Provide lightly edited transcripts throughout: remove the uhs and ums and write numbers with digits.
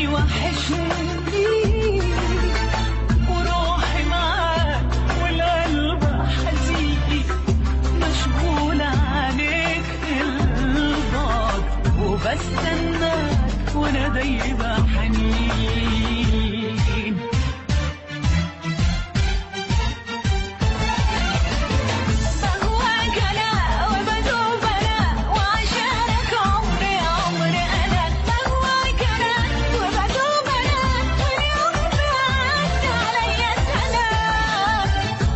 وحشني وحشني وروحي معاك والقلب حزين مشغولة عليك البعد وبستناك وانا دايبة حنين. بهواك انا وبدوب انا وعشانك عمري عمري انا. بهواك انا وبدوب انا واليوم بعدت عليا سنة.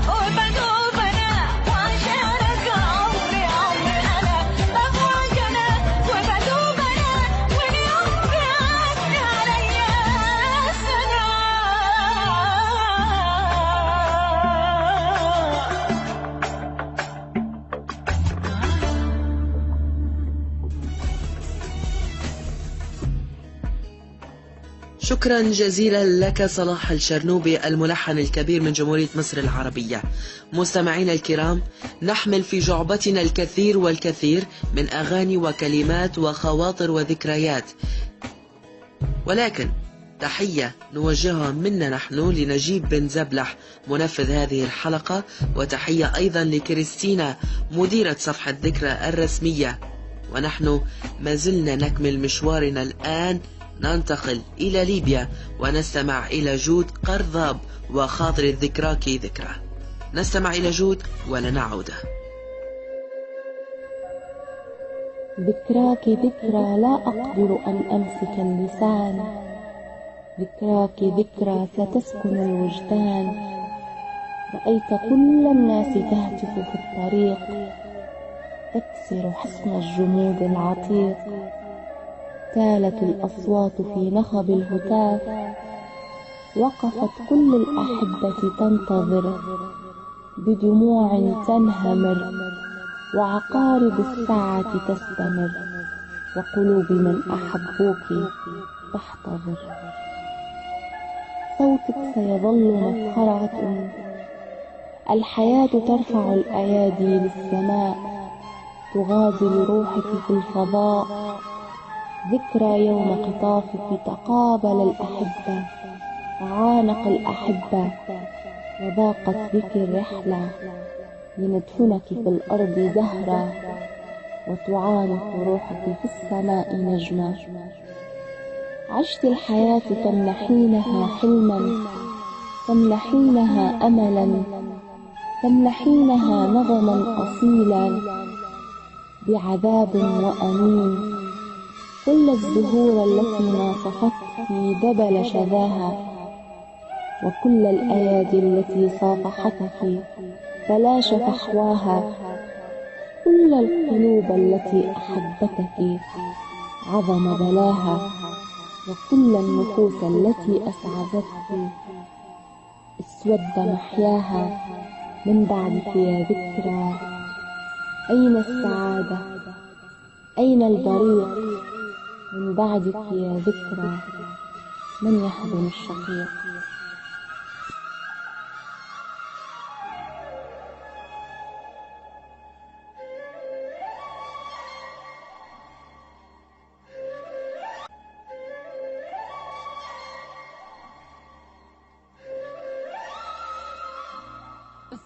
وبدوب انا وعشانك عمري عمري انا. بهواك انا وبدوب انا واليوم بعدت عليا سنة. شكرا جزيلا لك صلاح الشرنوبي الملحن الكبير من جمهورية مصر العربية. مستمعينا الكرام، نحمل في جعبتنا الكثير والكثير من أغاني وكلمات وخواطر وذكريات، ولكن تحية نوجهها منا نحن لنجيب بن زبلح منفذ هذه الحلقة، وتحية أيضا لكريستينا مديرة صفحة ذكرى الرسمية. ونحن ما زلنا نكمل مشوارنا الآن، ننتقل إلى ليبيا ونستمع إلى جود قرضاب وخاطر الذكراك ذكرى. نستمع إلى جود ولنعود. ذكراك ذكرى لا أقدر أن أمسك اللسان. ذكراك ذكرى ستسكن الوجدان. رأيت كل الناس تهتف في الطريق، تكسر حصن الجمود العتيق. تالت الأصوات في نخب الهتاف، وقفت كل الأحبة تنتظر بدموع تنهمر، وعقارب الساعة تستمر، وقلوب من أحبوك تحتضر. صوتك سيظل مفخرة، الحياة ترفع الأيادي للسماء، تغازل روحك في الفضاء. ذكرى يوم قطافك تقابل الأحبة، وعانق الأحبة، وضاقت بك الرحلة لندفنك في الأرض زهرة، وتعانق روحك في السماء نجمة. عشت الحياة تمنحينها حلما، تمنحينها أملا، تمنحينها نظما أصيلا بعذاب وأنين. كل الزهور التي ناصفتك دبل شذاها، وكل الأيادي التي صافحتك تلاشى فحواها. كل القلوب التي أحبتك عظم بلاها، وكل النفوس التي أسعدتك اسود محياها. من بعدك يا ذكرى أين السعادة؟ أين البريق؟ من بعدك يا ذكرى من يحضن الشقيق؟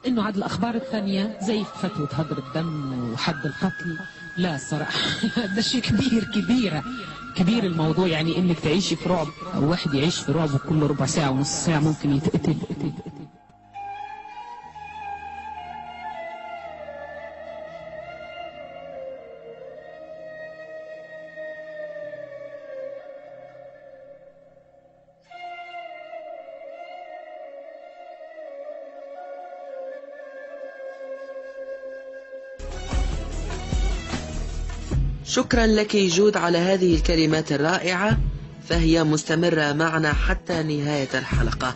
انه عاد الاخبار الثانيه زي فتوى هدر الدم وحد القتل، لا صراحه ده شيء كبير الموضوع. يعني انك تعيشي في رعب، او واحد يعيش في رعب وكل ربع ساعه ونص ساعه ممكن يتقتل. شكرا لك جود على هذه الكلمات الرائعة، فهي مستمرة معنا حتى نهاية الحلقة.